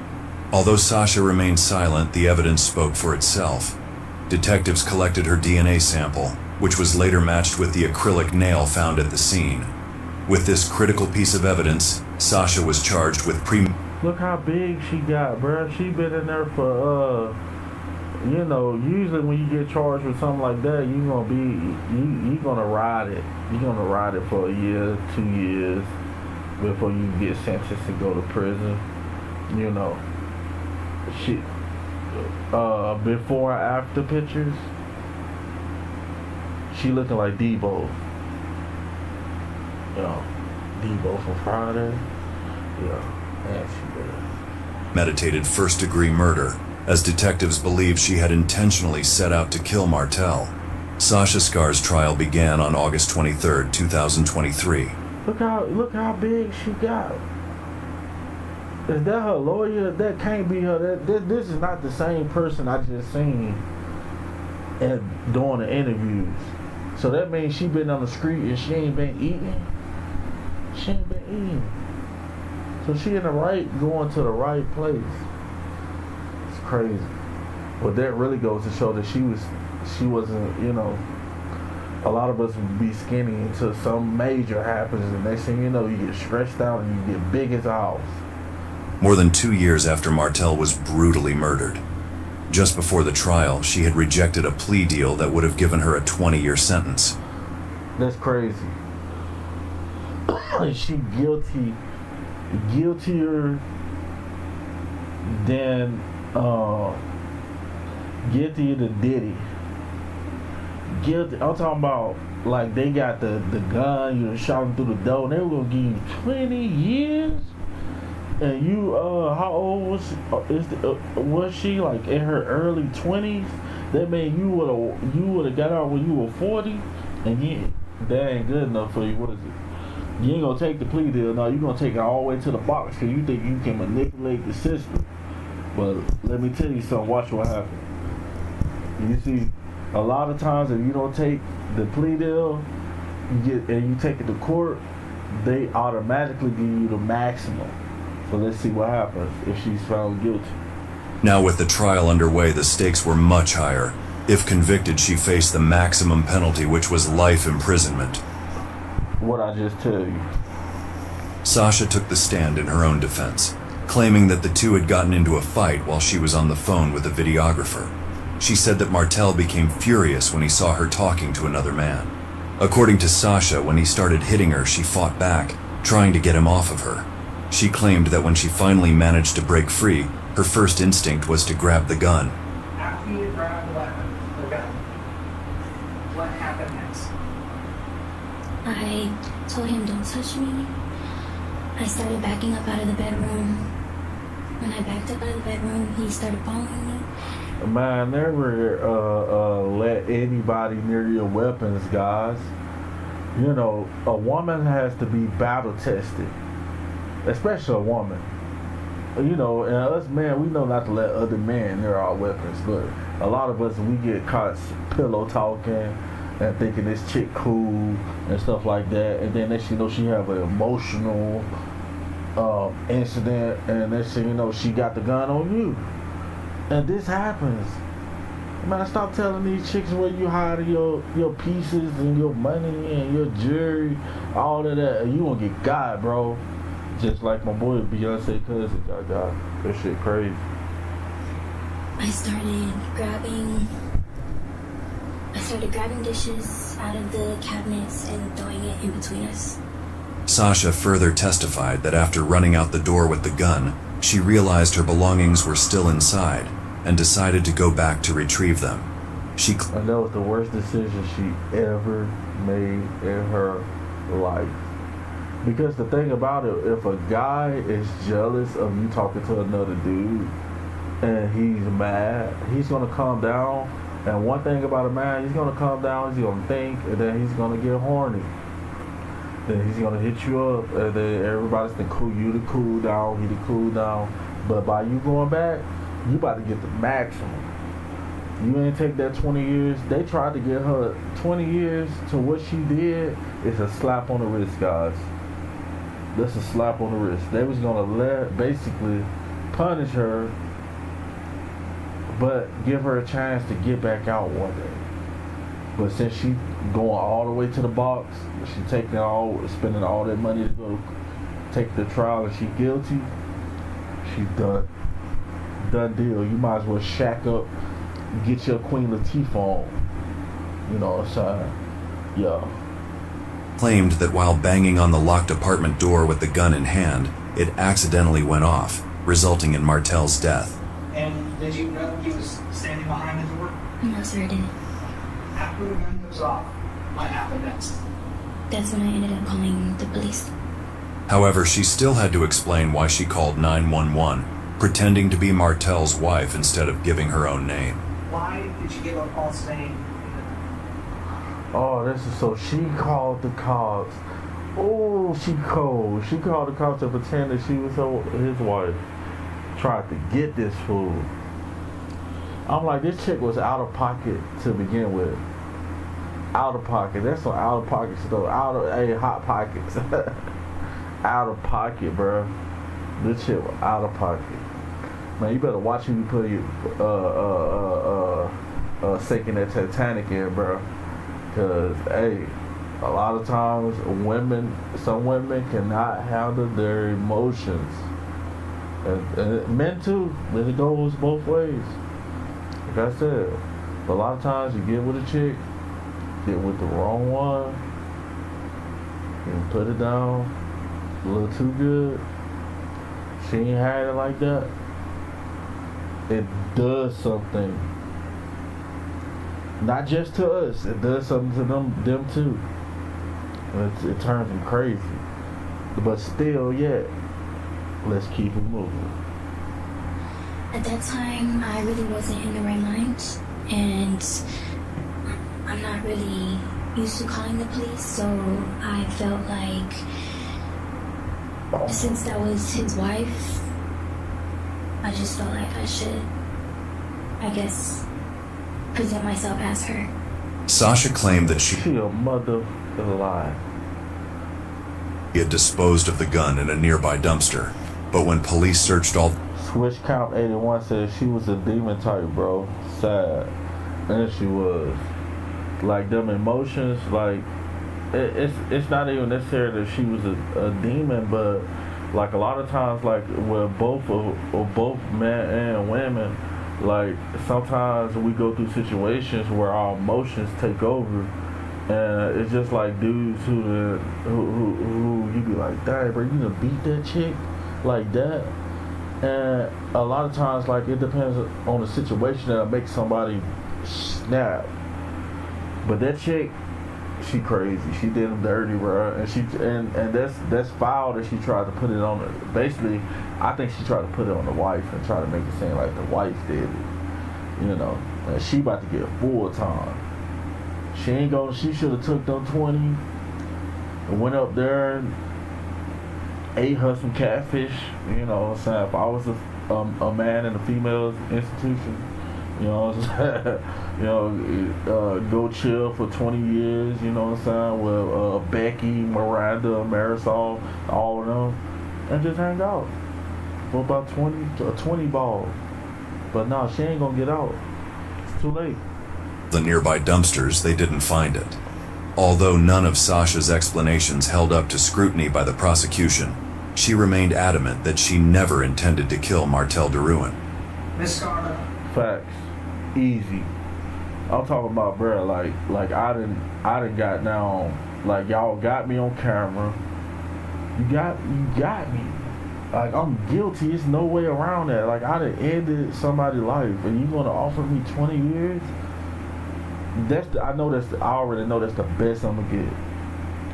Although Sasha remained silent, the evidence spoke for itself. Detectives collected her DNA sample, which was later matched with the acrylic nail found at the scene. With this critical piece of evidence, Sasha was charged with Look how big she got, bruh. She been in there for, you know, usually when you get charged with something like that, you gonna ride it. You're gonna ride it for a year, 2 years, before you get sentenced to go to prison. You know, she, before and after pictures, she looking like Debo. You know, Debo from Friday. Yeah. Meditated first-degree murder, as detectives believe she had intentionally set out to kill Martel. Sasha Scar's trial began on August 23, 2023. Look how big she got. Is that her lawyer? That can't be her. This is not the same person I just seen during the interviews. So that means she been on the street and she ain't been eating. She ain't been eating. So she in the right, going to the right place. It's crazy. But that really goes to show that she wasn't, you know, a lot of us would be skinny until some major happens, and next thing you know, you get stretched out and you get big as a house. More than 2 years after Martel was brutally murdered. Just before the trial, she had rejected a plea deal that would have given her a 20-year sentence. That's crazy. She guiltier than Diddy. Guilty. I'm talking about like they got the gun, you shot him through the door, and they were gonna give you 20 years. And you, how old was she? Like in her early 20s? That mean you would have got out when you were 40, and that ain't good enough for you. What is it? You ain't gonna take the plea deal. No, you're gonna take it all the way to the box because you think you can manipulate the system. But let me tell you something. Watch what happens. You see, a lot of times if you don't take the plea deal, you take it to court, they automatically give you the maximum. So let's see what happens if she's found guilty. Now with the trial underway, the stakes were much higher. If convicted, she faced the maximum penalty, which was life imprisonment. What I just tell you. Sasha took the stand in her own defense, claiming that the two had gotten into a fight while she was on the phone with a videographer. She said that Martel became furious when he saw her talking to another man. According to Sasha, when he started hitting her, she fought back, trying to get him off of her. She claimed that when she finally managed to break free, her first instinct was to grab the gun. After you grabbed the gun, what happened next? I told him, don't touch me. I started backing up out of the bedroom. When I backed up out of the bedroom, he started following me. Man, never let anybody near your weapons, guys. You know, a woman has to be battle tested. Especially a woman. You know, and us men, we know not to let other men near our weapons, but a lot of us, we get caught pillow talking and thinking this chick cool and stuff like that, and then next thing you know, she have an emotional incident, and next thing you know, she got the gun on you. And this happens. Man, stop telling these chicks where you hide your pieces and your money and your jewelry, all of that, and you gonna get got, bro. Just like my boy Beyonce cousin got got. That shit crazy. I started grabbing dishes out of the cabinets and throwing it in between us. Sasha further testified that after running out the door with the gun, she realized her belongings were still inside and decided to go back to retrieve them. And that was the worst decision she ever made in her life. Because the thing about it, if a guy is jealous of you talking to another dude and he's mad, he's going to calm down. And one thing about a man, he's going to calm down, he's going to think, and then he's going to get horny. then he's gonna hit you up, and then everybody's gonna cool you to cool down, he to cool down. But by you going back, you about to get the maximum. You ain't take that 20 years. They tried to get her 20 years to what she did. It's a slap on the wrist, guys. That's a slap on the wrist. They was gonna basically punish her, but give her a chance to get back out one day. But since she going all the way to the box, she spending all that money to go take the trial, and she guilty, she done. Done deal. You might as well shack up, get your Queen Latifah on. You know what I'm saying? Yeah. Claimed that while banging on the locked apartment door with the gun in hand, it accidentally went off, resulting in Martel's death. And did you know he was standing behind the door? No, sir, I didn't. After the gun goes off, what happened next? That's when I ended up calling the police. However, she still had to explain why she called 911, pretending to be Martel's wife instead of giving her own name. Why did you give a false name? Oh, so she called the cops. Oh, she cold. She called the cops to pretend that she was his wife. Tried to get this fool. I'm like, this chick was out of pocket to begin with. Out of pocket. That's some out of pocket stuff. Hot pockets. Out of pocket, bro. This shit was out of pocket. Man, you better watch who you put your sinking that Titanic in, bro. Cause hey, a lot of times some women cannot handle their emotions, and men too. It goes both ways. Like I said, a lot of times you get with a chick, get with the wrong one, and put it down a little too good. She ain't had it like that. It does something. Not just to us, it does something to them too. It turns them crazy. But still, let's keep it moving. At that time, I really wasn't in the right mind, and I'm not really used to calling the police, so I felt like since that was his wife, I just felt like I should, I guess, present myself as her. Sasha claimed that she a mother alive. He had disposed of the gun in a nearby dumpster, but when police searched all... Switch Count 81 said she was a demon type, bro. Sad. And she was. Like, them emotions, like, it's not even necessarily that she was a demon, but like a lot of times, like with both men and women, like sometimes we go through situations where our emotions take over, and it's just like dudes who you be like, dang, bro, you gonna beat that chick like that? And a lot of times, like, it depends on the situation that makes somebody snap. But that chick, she crazy. She did him dirty, bro, and that's foul that she tried to put it on. Basically, I think she tried to put it on the wife and try to make it seem like the wife did it. You know, and she about to get full time. She should have took them 20 and went up there and ate her some catfish. You know what I'm saying? If I was a man in a female institution, you know what I'm saying? You know, go chill for 20 years, you know what I'm saying, with Becky, Miranda, Marisol, all of them, and just hang out for about 20 balls. But no, she ain't gonna get out. It's too late. The nearby dumpsters, they didn't find it. Although none of Sasha's explanations held up to scrutiny by the prosecution, she remained adamant that she never intended to kill Martel DeRuin. Miss Carter. Facts. Easy. I'm talking about, bro, like I done got down, like y'all got me on camera. You got me. Like, I'm guilty. There's no way around that. Like, I done ended somebody's life, and you gonna offer me 20 years? I already know that's the best I'm gonna get,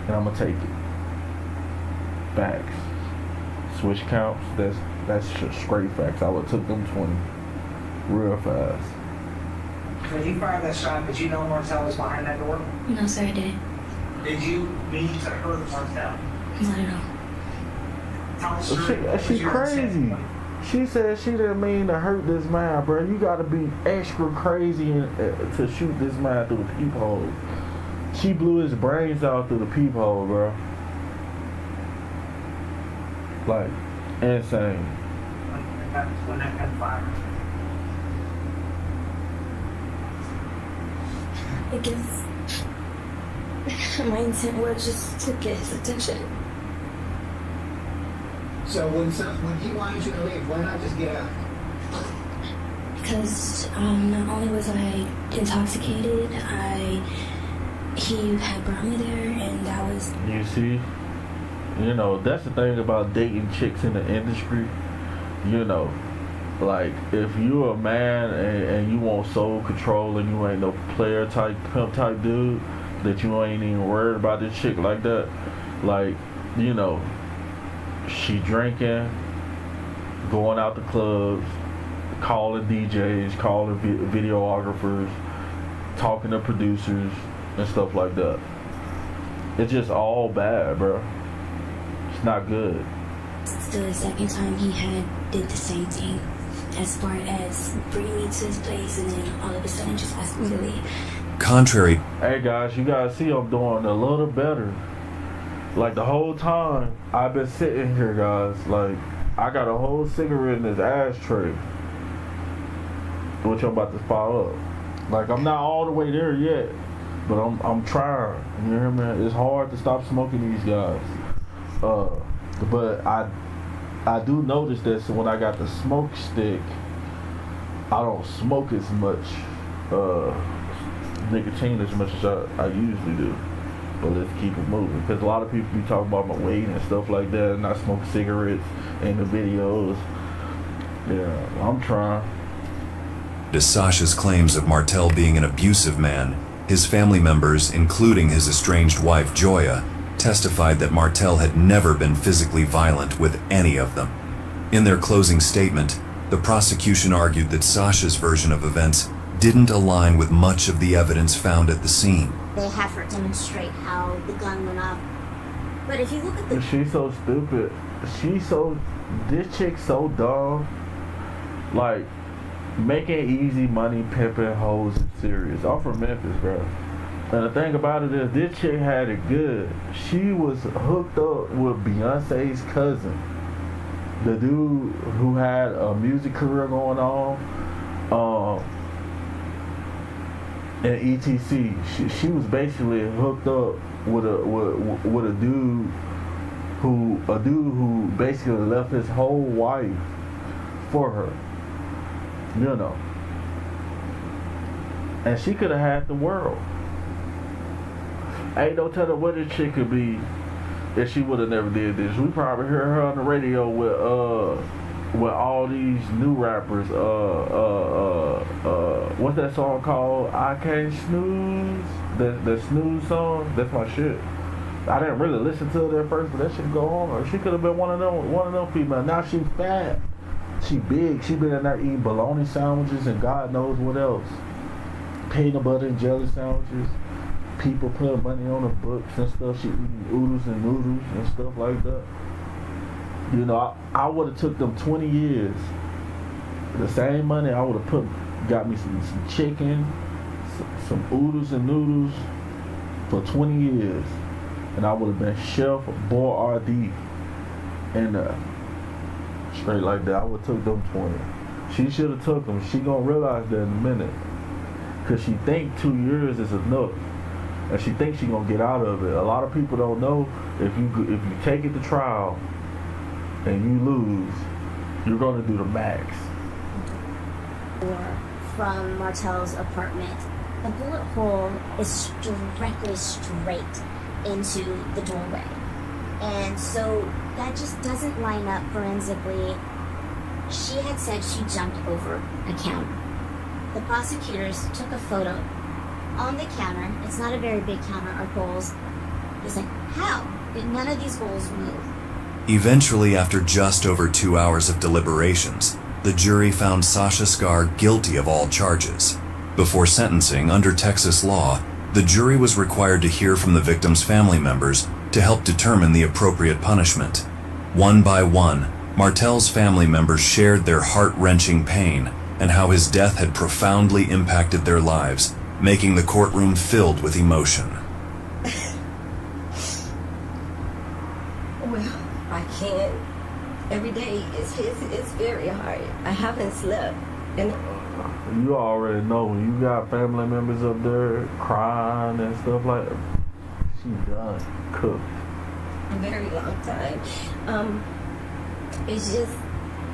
and I'm gonna take it. Facts. Switch counts. That's just straight facts. I would took them 20 real fast. When you fired that shot, did you know Martel was behind that door? No, sir, I didn't. Did you mean to hurt Martell? Not at all. Tell us your- She crazy. She said she didn't mean to hurt this man, bro. You gotta be extra crazy to shoot this man through the peephole. She blew his brains out through the peephole, bro. Like, insane. When that got fired. I guess my intent was just to get his attention. So when he wanted you to leave, why not just get out? Because not only was I intoxicated, he had brought me there, and that was. You see, you know, that's the thing about dating chicks in the industry. You know, like, if you're a man and you want soul control and you ain't no player type, pimp type dude, that you ain't even worried about this chick like that, like, you know, she drinking, going out to clubs, calling DJs, calling videographers, talking to producers and stuff like that. It's just all bad, bro. It's not good. Still the second time he did the same thing, as far as bringing me to his place and then all of a sudden just asked me to leave. Contrary. Hey guys, you guys see I'm doing a little better. Like, the whole time I've been sitting here, guys, like, I got a whole cigarette in this ashtray, which I'm about to fire up. Like, I'm not all the way there yet, but I'm trying. You hear me? It's hard to stop smoking these guys. But I do notice that when I got the smoke stick, I don't smoke as much nicotine as much as I usually do. But let's keep it moving, because a lot of people be talking about my weight and stuff like that, and I smoke cigarettes in the videos. Yeah, I'm trying. To Sasha's claims of Martell being an abusive man, his family members, including his estranged wife Joya, testified that Martell had never been physically violent with any of them. In their closing statement, the prosecution argued that Sasha's version of events didn't align with much of the evidence found at the scene. They have her demonstrate how the gun went off. But if you look at the... She's so stupid. This chick's so dumb. Like, making easy money, pimping hoes is serious. I'm from Memphis, bro. And the thing about it is, this chick had it good. She was hooked up with Beyonce's cousin, the dude who had a music career going on. And etc. She was basically hooked up with a dude who basically left his whole wife for her. You know. And she could have had the world. Ain't no telling what this chick could be if she would have never did this. We probably heard her on the radio with all these new rappers. What's that song called? I Can't Snooze. The snooze song. That's my shit. I didn't really listen to it at first, but that shit go on. She could have been one of them females. Now she fat. She big. She been in there eating bologna sandwiches and God knows what else. Peanut butter and jelly sandwiches. People putting money on her books and stuff. She eating oodles and noodles and stuff like that. You know, I would have took them 20 years. The same money I would have got me some chicken, some oodles and noodles for 20 years. And I would have been Chef Boyardee in there. Straight like that. I would have took them 20. She should have took them. She gonna realize that in a minute. Cause she think 2 years is enough. And she thinks she gonna get out of it. A lot of people don't know if you take it to trial and you lose, you're gonna do the max. From Martell's apartment, the bullet hole is directly straight into the doorway. And so that just doesn't line up forensically. She had said she jumped over a counter. The prosecutors took a photo on the counter. It's not a very big counter, our goals. It's like, how did none of these goals move? Eventually, after just over 2 hours of deliberations, the jury found Sasha Scar guilty of all charges. Before sentencing, under Texas law, The jury was required to hear from the victim's family members to help determine the appropriate punishment. One by one, Martel's family members shared their heart-wrenching pain and how his death had profoundly impacted their lives, making the courtroom filled with emotion. Well, I can't. Every day it's very hard. I haven't slept. And you already know when you got family members up there crying and stuff like that, she done cooked. A very long time. It's just,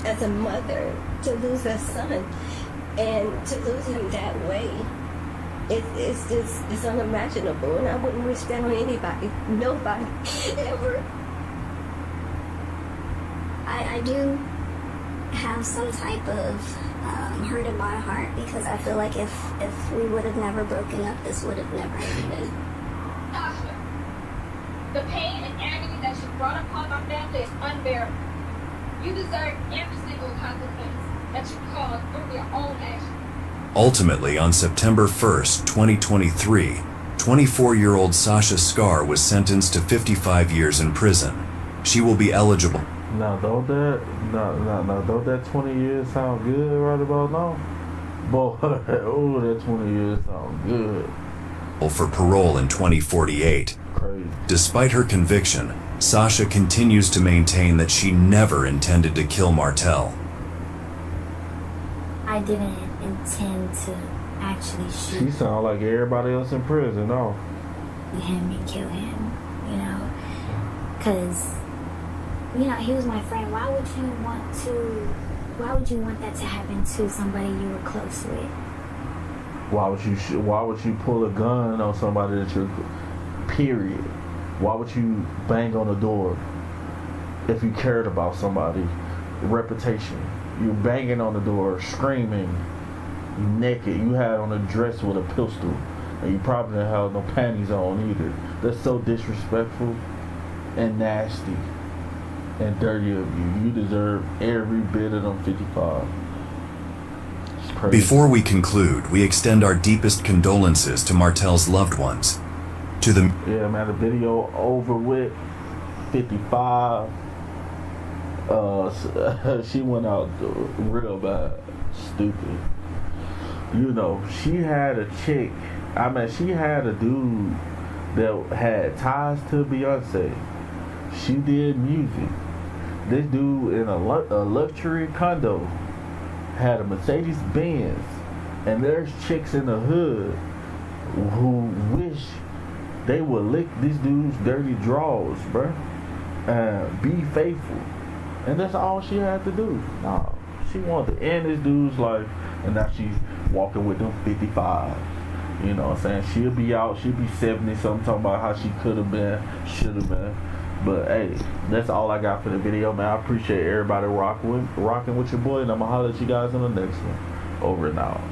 as a mother, to lose a son and to lose him that way, it's unimaginable, and I wouldn't wish that on anybody, nobody, ever. I do have some type of hurt in my heart because I feel like if we would have never broken up, this would have never ended. Tasha, the pain and agony that you brought upon my family is unbearable. You deserve every single consequence that you caused through your own actions. Ultimately, on September 1st, 2023, 24-year-old Sasha Scar was sentenced to 55 years in prison. She will be eligible. Now, don't that 20 years sound good right about now? Boy, oh, that 20 years sound good. For parole in 2048. Crazy. Despite her conviction, Sasha continues to maintain that she never intended to kill Martel. I didn't intend to actually shoot She sound like everybody else in prison, no? him and kill him, you know, because, you know, he was my friend. Why would you want that to happen to somebody you were close with? Why would you pull a gun on somebody that you're, period? Why would you bang on the door if you cared about somebody? Reputation. You're banging on the door, screaming, naked. You had on a dress with a pistol, and you probably didn't have no panties on either. That's so disrespectful and nasty and dirty of you. You deserve every bit of them 55. It's crazy. Before we conclude, we extend our deepest condolences to Martel's loved ones. To the Yeah, man, the video over with. 55. She went out real bad. Stupid. You know, she had a chick. I mean, she had a dude that had ties to Beyonce. She did music. This dude in a luxury condo had a Mercedes Benz, and there's chicks in the hood who wish they would lick this dude's dirty drawers, bruh, and be faithful. And that's all she had to do. No, she wanted to end this dude's life, and now she's walking with them 55. You know what I'm saying? She'll be out, she'll be 70 something, talking about how she could have been, should have been. But hey, that's all I got for the video, man. I appreciate everybody rocking with your boy, and I'm gonna holler at you guys in the next one. Over and out.